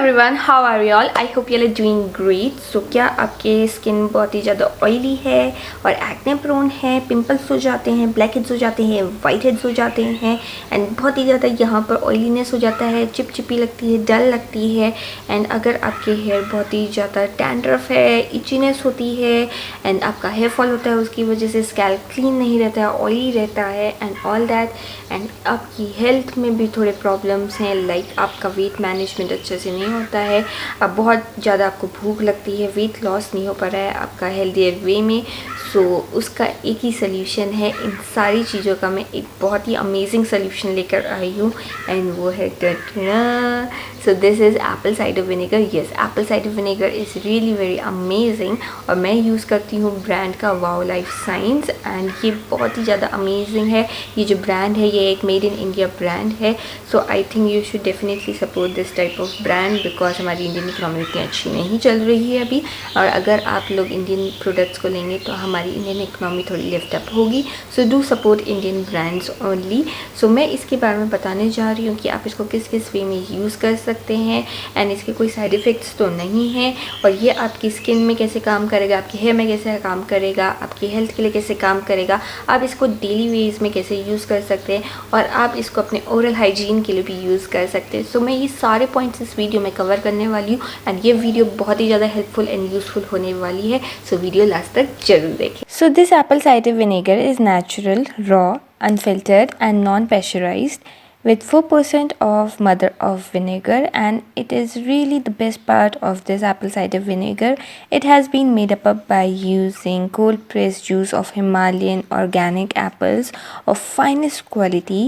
Everyone, how are you all? I hope you are doing great. So क्या आपके skin बहुत ही ज़्यादा oily है और एक्ने प्रोन है, पिंपल्स हो जाते हैं, ब्लैक हेड्स हो जाते हैं, वाइट हेड्स हो जाते हैं एंड बहुत ही ज़्यादा यहाँ पर ऑयलीनेस हो जाता है, चिपचिपी लगती है, डल लगती है एंड अगर आपके हेयर बहुत ही ज़्यादा डैंड्रफ है, इचीनेस होती है एंड आपका हेयर फॉल होता है, उसकी वजह से स्कैल्प क्लीन नहीं रहता है, ऑयली रहता है एंड ऑल दैट एंड आपकी हेल्थ में भी थोड़े प्रॉब्लम्स हैं, लाइक आपका वेट मैनेजमेंट अच्छे से नहीं होता है, अब बहुत ज़्यादा आपको भूख लगती है, वेट लॉस नहीं हो पा रहा है आपका हेल्दियर वे में। सो उसका एक ही सल्यूशन है, इन सारी चीज़ों का मैं एक बहुत ही अमेजिंग सल्यूशन लेकर आई हूँ एंड वो है so this is Apple cider vinegar. Yes, Apple cider vinegar is really very amazing और मैं यूज़ करती हूँ ब्रांड का वाओ लाइफ साइंस एंड ये बहुत ही ज़्यादा अमेजिंग है। ये जो ब्रांड है ये एक मेड इन इंडिया ब्रांड है। So I think you should definitely support this type of brand because हमारी इंडियन इकोनॉमी इतनी अच्छी नहीं चल रही है अभी, और अगर आप लोग इंडियन प्रोडक्ट्स को लेंगे तो हमारी इंडियन इकोनॉमी थोड़ी लिफ्ट अप होगी। So do support Indian brands only. So मैं इसके बारे में बताने जा रही हूँ कि आप इसको किस किस वे में यूज़ कर सकते हैं एंड इसके कोई साइड इफ़ेक्ट्स तो नहीं हैं और ये आपकी स्किन में कैसे काम करेगा, आपके हेयर में कैसे काम करेगा, आपकी हेल्थ के लिए कैसे काम करेगा, आप इसको डेली वेज में कैसे यूज़ कर सकते हैं और आप इसको अपने ओरल हाइजीन के लिए भी यूज़ कर सकते हैं। सो मैं ये सारे पॉइंट्स इस वीडियो में कवर करने वाली हूँ एंड ये वीडियो बहुत ही ज़्यादा हेल्पफुल एंड यूज़फुल होने वाली है। सो वीडियो लास्ट तक जरूर देखें। So this Apple cider vinegar is natural, raw, unfiltered and non-pressurized with 4% of mother of vinegar, and it is really the best part of this apple cider vinegar. It has been made up by using cold pressed juice of Himalayan organic apples of finest quality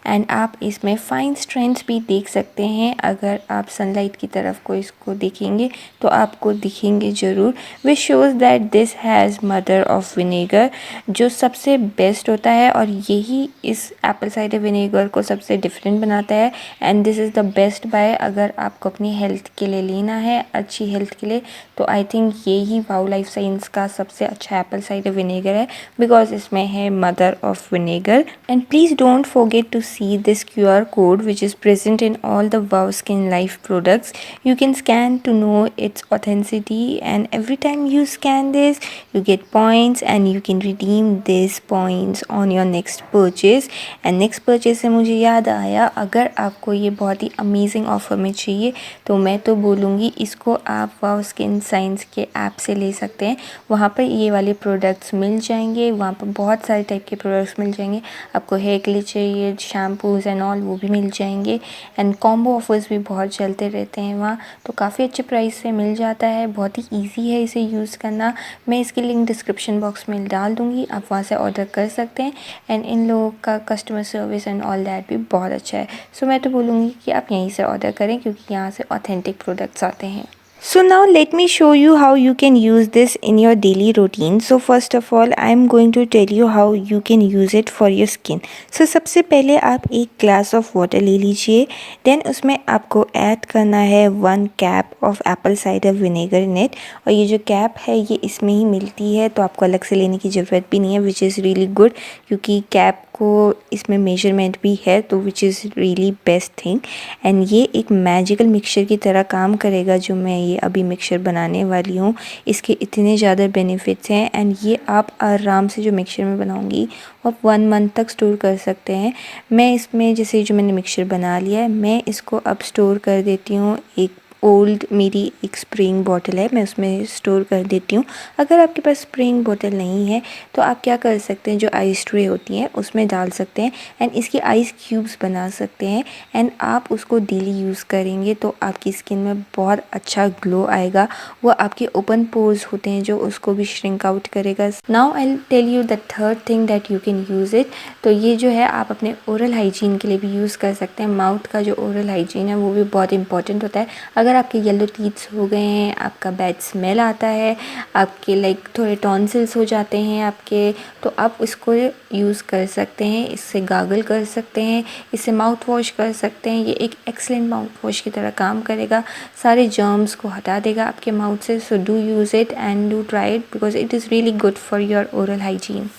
and आप इसमें fine strengths भी देख सकते हैं। अगर आप sunlight की तरफ को इसको देखेंगे तो आपको दिखेंगे ज़रूर, which shows that this has mother of vinegar जो सबसे बेस्ट होता है और यही इस एप्पल साइडर विनेगर को सबसे डिफरेंट बनाता है and this is the best buy. अगर आपको अपनी हेल्थ के लिए लेना है, अच्छी हेल्थ के लिए, तो आई थिंक ये ही वाओ लाइफ साइंस का सबसे अच्छा एप्पल साइडर विनेगर है बिकॉज इसमें है mother of vinegar. And please don't forget to see this QR code which is present in all the Wow Skin Life products. You can scan to know its authenticity and every time you scan this you get points and you can redeem these points on your next purchase. and next purchase से मुझे याद आया, अगर आपको ये बहुत ही amazing offer में चाहिए तो मैं तो बोलूँगी इसको आप वाओ स्किन साइंस के ऐप से ले सकते हैं। वहाँ पर ये वाले प्रोडक्ट्स मिल जाएंगे, वहाँ पर बहुत सारे टाइप के प्रोडक्ट्स मिल जाएंगे। आपको हेयर के लिए चाहिए शैम्पूज़ एंड ऑल वो भी मिल जाएंगे एंड कॉम्बो ऑफर्स भी बहुत चलते रहते हैं वहाँ, तो काफ़ी अच्छे प्राइस से मिल जाता है। बहुत ही ईजी है इसे यूज़ करना। मैं इसकी लिंक डिस्क्रिप्शन बॉक्स में डाल दूँगी, आप वहाँ से ऑर्डर कर सकते हैं एंड इन लोगों का customer service and all that भी बहुत अच्छा है। सो मैं तो बोलूँगी कि आप यहीं से ऑर्डर करें क्योंकि यहाँ से ऑथेंटिक प्रोडक्ट्स आते हैं। So now let me show you how you can use this in your daily routine. So first of all I am going to tell you how you can use it for your skin. So सबसे पहले आप एक glass of water ले लीजिए, then उसमें आपको add करना है 1 cap of Apple cider vinegar in it. और ये जो कैप है ये इसमें ही मिलती है तो आपको अलग से लेने की ज़रूरत भी नहीं है, विच इज़ रियली गुड क्योंकि कैप को इसमें मेजरमेंट भी है तो विच is really best thing. And ये एक मैजिकल मिक्सचर की तरह काम करेगा जो मैं ये अभी मिक्सचर बनाने वाली हूँ। इसके इतने ज़्यादा बेनिफिट्स हैं एंड ये आप आराम से जो मिक्सचर में बनाऊँगी आप 1 मंथ तक स्टोर कर सकते हैं। मैं इसमें जैसे जो मैंने मिक्सचर बना लिया है मैं इसको अब स्टोर कर देती हूँ। एक ओल्ड मेरी एक स्प्रिंग बॉटल है, मैं उसमें स्टोर कर देती हूँ। अगर आपके पास स्प्रिंग बॉटल नहीं है तो आप क्या कर सकते हैं, जो आइस ट्रे होती हैं उसमें डाल सकते हैं एंड इसकी आइस क्यूब्स बना सकते हैं एंड आप उसको डेली यूज़ करेंगे तो आपकी स्किन में बहुत अच्छा ग्लो आएगा। वो आपके ओपन पोर्स होते हैं जो उसको भी श्रिंक आउट करेगा। Now I tell you the third thing that you can use it. तो ये जो है आप अपने ओरल हाइजीन के लिए भी यूज़ कर सकते हैं। माउथ का जो ओरल हाइजीन है वो भी बहुत इंपॉर्टेंट होता है। अगर आपके येलो टीथ्स हो गए हैं, आपका बैड स्मेल आता है, आपके लाइक थोड़े टॉन्सिल्स हो जाते हैं आपके, तो आप इसको यूज़ कर सकते हैं। इससे गागल कर सकते हैं, इससे माउथ वॉश कर सकते हैं। ये एक एक्सलेंट माउथ वॉश की तरह काम करेगा, सारे जर्म्स को हटा देगा आपके माउथ से। So do use it and do try it because it is really good for your oral hygiene.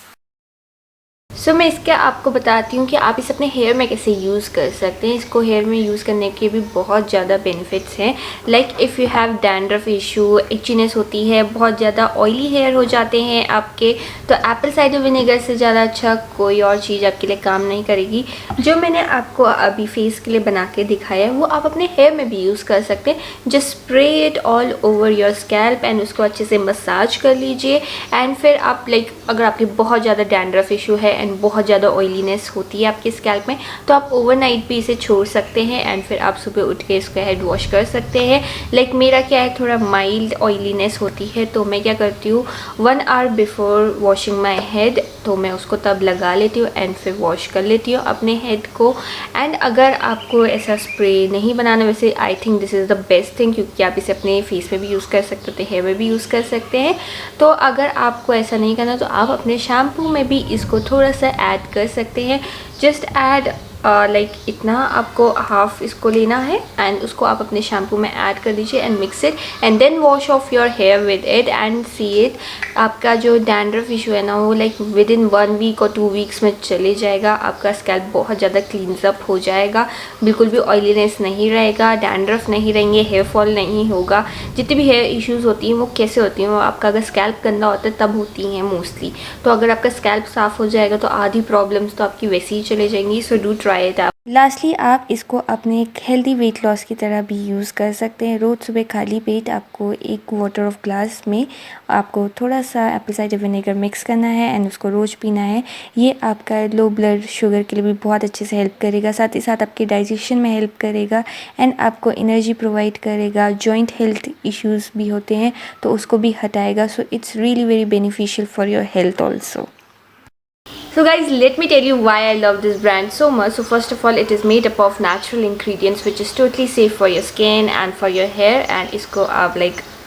So मैं इसका आपको बताती हूँ कि आप इसे अपने हेयर में कैसे यूज़ कर सकते हैं। इसको हेयर में यूज़ करने के भी बहुत ज़्यादा बेनिफिट्स हैं। Like if you have dandruff issue, itchiness होती है, बहुत ज़्यादा ऑयली हेयर हो जाते हैं आपके, तो एप्पल साइडर विनेगर से ज़्यादा अच्छा कोई और चीज़ आपके लिए काम नहीं करेगी। जो मैंने आपको अभी फेस के लिए बना के दिखाया है वो आप अपने हेयर में भी यूज़ कर सकते हैं। Just spray it all over your scalp and उसको अच्छे से मसाज कर लीजिए। एंड फिर आप अगर आपकी बहुत ज़्यादा डैंड्रफ इशू है एंड बहुत ज़्यादा ऑयलीनेस होती है आपके स्कैल्प में, तो आप ओवरनाइट भी इसे छोड़ सकते हैं एंड फिर आप सुबह उठ के इसको हेड वॉश कर सकते हैं। मेरा क्या है, थोड़ा माइल्ड ऑयलीनेस होती है, तो मैं क्या करती हूँ 1 hour before washing my head, तो मैं उसको तब लगा लेती हूँ एंड फिर वॉश कर लेती हूँ अपने हेड को। एंड अगर आपको ऐसा स्प्रे नहीं बनाना, वैसे I think this is the best thing, क्योंकि आप इसे अपने फेस में भी यूज़ कर सकते हो, हेयर में भी यूज़ कर सकते हैं। तो अगर आपको ऐसा नहीं करना तो आप अपने शैम्पू में भी इसको थोड़ा सा ऐड कर सकते हैं। जस्ट ऐड इतना आपको हाफ इसको लेना है एंड उसको आप अपने शैम्पू में ऐड कर दीजिए and mix it and then wash off your hair with it and see it. आपका जो डैंड्रफ इशू है ना, वो विद इन 1 वीक और 2 वीक्स में चले जाएगा। आपका स्कैल्प बहुत ज़्यादा क्लीन्सअप हो जाएगा, बिल्कुल भी ऑयलीनेस नहीं रहेगा, डैंड्रफ नहीं रहेंगे, हेयर फॉल नहीं होगा। जितनी भी हेयर इश्यूज़ होती हैं वो कैसे होती हैं, वो आपका अगर स्कैल्प गंदा होता है तब होती हैं मोस्टली। तो अगर आपका स्कैल्प साफ़ हो जाएगा तो आधी प्रॉब्लम्स तो आपकी वैसे ही चले जाएंगी। सो do try it out. Lastly आप इसको अपने एक हेल्दी वेट लॉस की तरह भी यूज़ कर सकते हैं। रोज़ सुबह खाली पेट आपको एक वाटर ऑफ ग्लास में आपको थोड़ा सा एप्पल साइडर विनेगर मिक्स करना है एंड उसको रोज़ पीना है। ये आपका लो ब्लड शुगर के लिए भी बहुत अच्छे से हेल्प करेगा, साथ ही साथ आपके डाइजेशन में हेल्प करेगा एंड आपको एनर्जी प्रोवाइड करेगा। जॉइंट हेल्थ इश्यूज़ भी होते हैं तो उसको भी हटाएगा। So it's really very beneficial for your health also. So guys, let me tell you why I love this brand so much. So first of all, it is made up of natural ingredients which is totally safe for your skin and for your hair, and इसको आप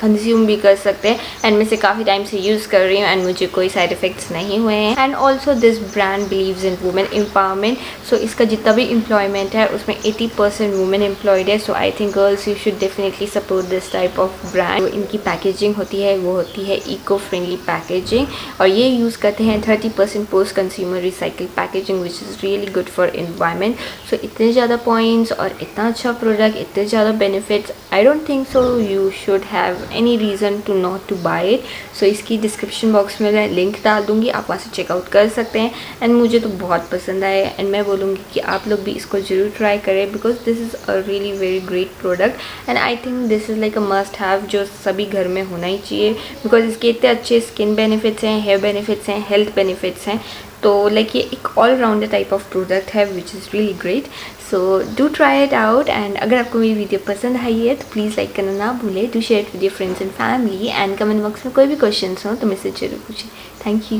consume भी कर सकते हैं। And मैं इसे काफ़ी time से यूज़ कर रही हूँ एंड मुझे कोई साइड इफ़ेक्ट्स नहीं हुए हैं। And also this brand believes in women empowerment. So इसका जितना भी एम्प्लॉयमेंट है उसमें 80% वुमेन एम्प्लॉयड है। So I think girls you should definitely support this type of brand. इनकी पैकेजिंग होती है वो होती है इको फ्रेंडली पैकेजिंग, और ये यूज़ करते हैं 30% post consumer recycle packaging which is really good for environment. So इतने ज़्यादा पॉइंट्स और इतना अच्छा प्रोडक्ट, इतने ज़्यादा benefits, I don't think so you should have any reason to not to buy it. So इसकी डिस्क्रिप्शन बॉक्स में मैं लिंक डाल दूँगी, आप वहाँ से चेकआउट कर सकते हैं। एंड मुझे तो बहुत पसंद आया एंड मैं बोलूँगी कि आप लोग भी इसको ज़रूर ट्राई करें because this is a really very great product and I think this is like a must have, जो सभी घर में होना ही चाहिए बिकॉज इसके इतने अच्छे स्किन बेनिफिट्स हैं, हेयर बेनिफिट्स हैं, हेल्थ बेनिफिट्स हैं। तो ये एक all rounder type of product है which is really great. So do try it out and अगर आपको मेरी वीडियो पसंद आई है तो प्लीज़ लाइक करना ना भूलें। Do share it with your friends and family and comment box में कोई भी क्वेश्चन हो तो मुझसे जरूर पूछें। Thank you,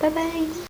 bye bye.